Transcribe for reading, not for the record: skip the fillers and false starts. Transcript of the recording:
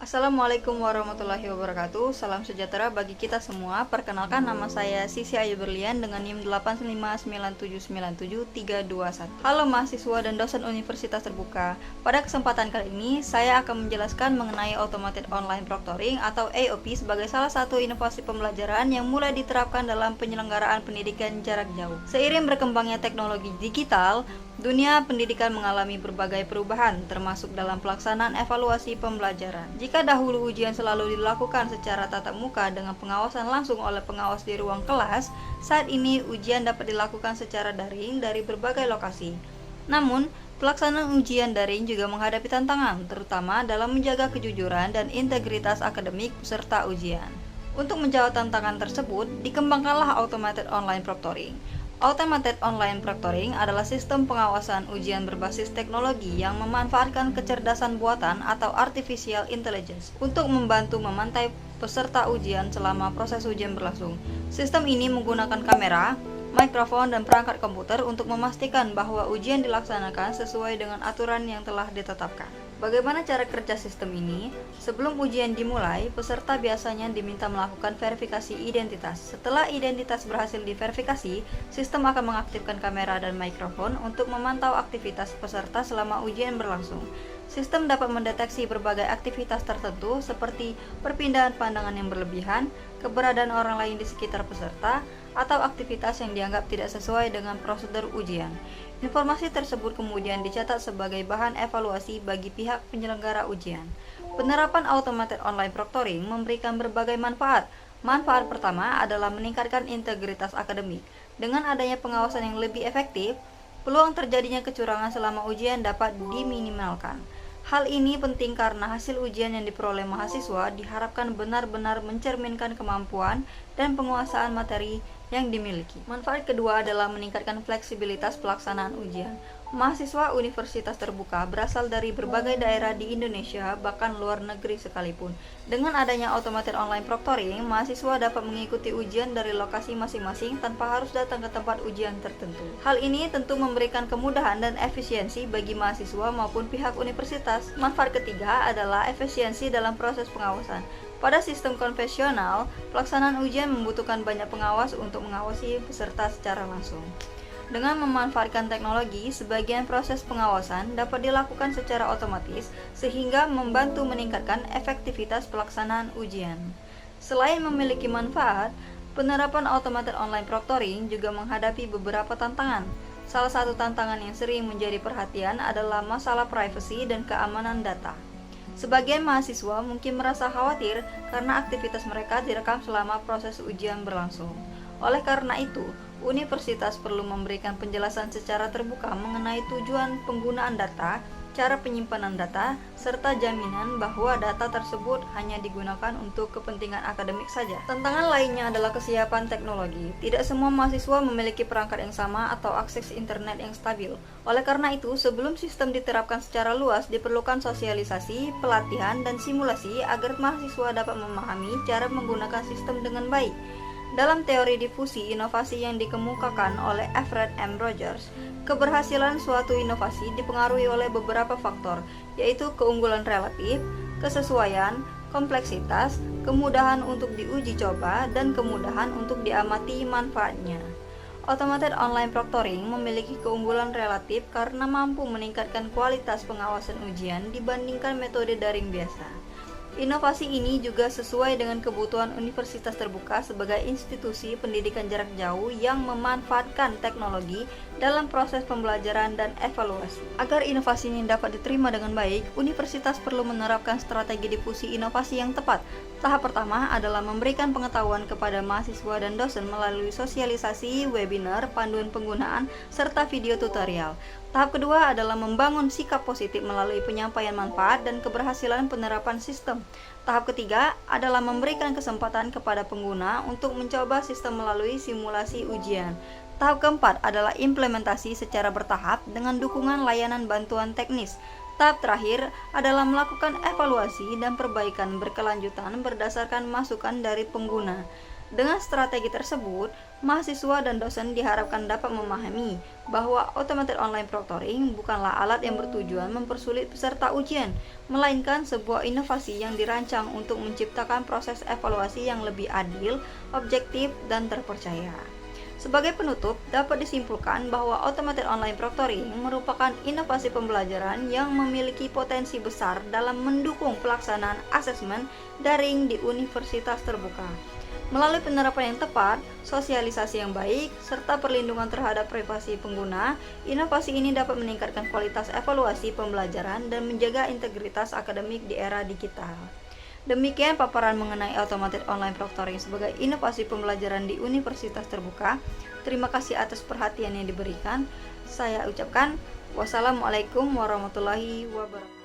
Assalamualaikum warahmatullahi wabarakatuh. Salam sejahtera bagi kita semua. Perkenalkan, nama saya Sisi Ayu Berlian dengan NIM 859797321. Halo mahasiswa dan dosen Universitas Terbuka. Pada kesempatan kali ini, saya akan menjelaskan mengenai Automated Online Proctoring atau AOP sebagai salah satu inovasi pembelajaran yang mulai diterapkan dalam penyelenggaraan pendidikan jarak jauh. Seiring berkembangnya teknologi digital, dunia pendidikan mengalami berbagai perubahan, termasuk dalam pelaksanaan evaluasi pembelajaran. Jika dahulu ujian selalu dilakukan secara tatap muka dengan pengawasan langsung oleh pengawas di ruang kelas, saat ini ujian dapat dilakukan secara daring dari berbagai lokasi. Namun, pelaksanaan ujian daring juga menghadapi tantangan, terutama dalam menjaga kejujuran dan integritas akademik peserta ujian. Untuk menjawab tantangan tersebut, dikembangkanlah Automated Online Proctoring. Automated Online Proctoring adalah sistem pengawasan ujian berbasis teknologi yang memanfaatkan kecerdasan buatan atau artificial intelligence untuk membantu memantai peserta ujian selama proses ujian berlangsung. Sistem ini menggunakan kamera, mikrofon, dan perangkat komputer untuk memastikan bahwa ujian dilaksanakan sesuai dengan aturan yang telah ditetapkan. Bagaimana cara kerja sistem ini? Sebelum ujian dimulai, peserta biasanya diminta melakukan verifikasi identitas. Setelah identitas berhasil diverifikasi, sistem akan mengaktifkan kamera dan mikrofon untuk memantau aktivitas peserta selama ujian berlangsung. Sistem dapat mendeteksi berbagai aktivitas tertentu seperti perpindahan pandangan yang berlebihan, keberadaan orang lain di sekitar peserta, atau aktivitas yang dianggap tidak sesuai dengan prosedur ujian. Informasi tersebut kemudian dicatat sebagai bahan evaluasi bagi pihak penyelenggara ujian. Penerapan Automated Online Proctoring memberikan berbagai manfaat. Manfaat pertama adalah meningkatkan integritas akademik. Dengan adanya pengawasan yang lebih efektif, peluang terjadinya kecurangan selama ujian dapat diminimalkan. Hal ini penting karena hasil ujian yang diperoleh mahasiswa diharapkan benar-benar mencerminkan kemampuan dan penguasaan materi yang dimiliki. Manfaat kedua adalah meningkatkan fleksibilitas pelaksanaan ujian. Mahasiswa Universitas Terbuka berasal dari berbagai daerah di Indonesia, bahkan luar negeri sekalipun. Dengan adanya Automated Online Proctoring, mahasiswa dapat mengikuti ujian dari lokasi masing-masing tanpa harus datang ke tempat ujian tertentu. Hal ini tentu memberikan kemudahan dan efisiensi bagi mahasiswa maupun pihak universitas. Manfaat ketiga adalah efisiensi dalam proses pengawasan. Pada sistem konvensional, pelaksanaan ujian membutuhkan banyak pengawas untuk mengawasi peserta secara langsung. Dengan memanfaatkan teknologi, sebagian proses pengawasan dapat dilakukan secara otomatis sehingga membantu meningkatkan efektivitas pelaksanaan ujian. Selain memiliki manfaat, penerapan Automated Online Proctoring juga menghadapi beberapa tantangan. Salah satu tantangan yang sering menjadi perhatian adalah masalah privasi dan keamanan data. Sebagian mahasiswa mungkin merasa khawatir karena aktivitas mereka direkam selama proses ujian berlangsung. Oleh karena itu, universitas perlu memberikan penjelasan secara terbuka mengenai tujuan penggunaan data, cara penyimpanan data, serta jaminan bahwa data tersebut hanya digunakan untuk kepentingan akademik saja. Tantangan lainnya adalah kesiapan teknologi. Tidak semua mahasiswa memiliki perangkat yang sama atau akses internet yang stabil. Oleh karena itu, sebelum sistem diterapkan secara luas, diperlukan sosialisasi, pelatihan, dan simulasi agar mahasiswa dapat memahami cara menggunakan sistem dengan baik. Dalam teori difusi inovasi yang dikemukakan oleh Alfred M. Rogers, keberhasilan suatu inovasi dipengaruhi oleh beberapa faktor, yaitu keunggulan relatif, kesesuaian, kompleksitas, kemudahan untuk diuji coba, dan kemudahan untuk diamati manfaatnya. Automated Online Proctoring memiliki keunggulan relatif karena mampu meningkatkan kualitas pengawasan ujian dibandingkan metode daring biasa. Inovasi ini juga sesuai dengan kebutuhan Universitas Terbuka sebagai institusi pendidikan jarak jauh yang memanfaatkan teknologi dalam proses pembelajaran dan evaluasi. Agar inovasi ini dapat diterima dengan baik, universitas perlu menerapkan strategi difusi inovasi yang tepat. Tahap pertama adalah memberikan pengetahuan kepada mahasiswa dan dosen melalui sosialisasi, webinar, panduan penggunaan, serta video tutorial. Tahap kedua adalah membangun sikap positif melalui penyampaian manfaat dan keberhasilan penerapan sistem. Tahap ketiga adalah memberikan kesempatan kepada pengguna untuk mencoba sistem melalui simulasi ujian. Tahap keempat adalah implementasi secara bertahap dengan dukungan layanan bantuan teknis. Tahap terakhir adalah melakukan evaluasi dan perbaikan berkelanjutan berdasarkan masukan dari pengguna. Dengan strategi tersebut, mahasiswa dan dosen diharapkan dapat memahami bahwa automated online proctoring bukanlah alat yang bertujuan mempersulit peserta ujian, melainkan sebuah inovasi yang dirancang untuk menciptakan proses evaluasi yang lebih adil, objektif, dan terpercaya. Sebagai penutup, dapat disimpulkan bahwa automated online proctoring merupakan inovasi pembelajaran yang memiliki potensi besar dalam mendukung pelaksanaan asesmen daring di universitas terbuka. Melalui penerapan yang tepat, sosialisasi yang baik, serta perlindungan terhadap privasi pengguna, inovasi ini dapat meningkatkan kualitas evaluasi pembelajaran dan menjaga integritas akademik di era digital. Demikian paparan mengenai automated online proctoring sebagai inovasi pembelajaran di universitas terbuka. Terima kasih atas perhatian yang diberikan. Saya ucapkan wassalamualaikum warahmatullahi wabarakatuh.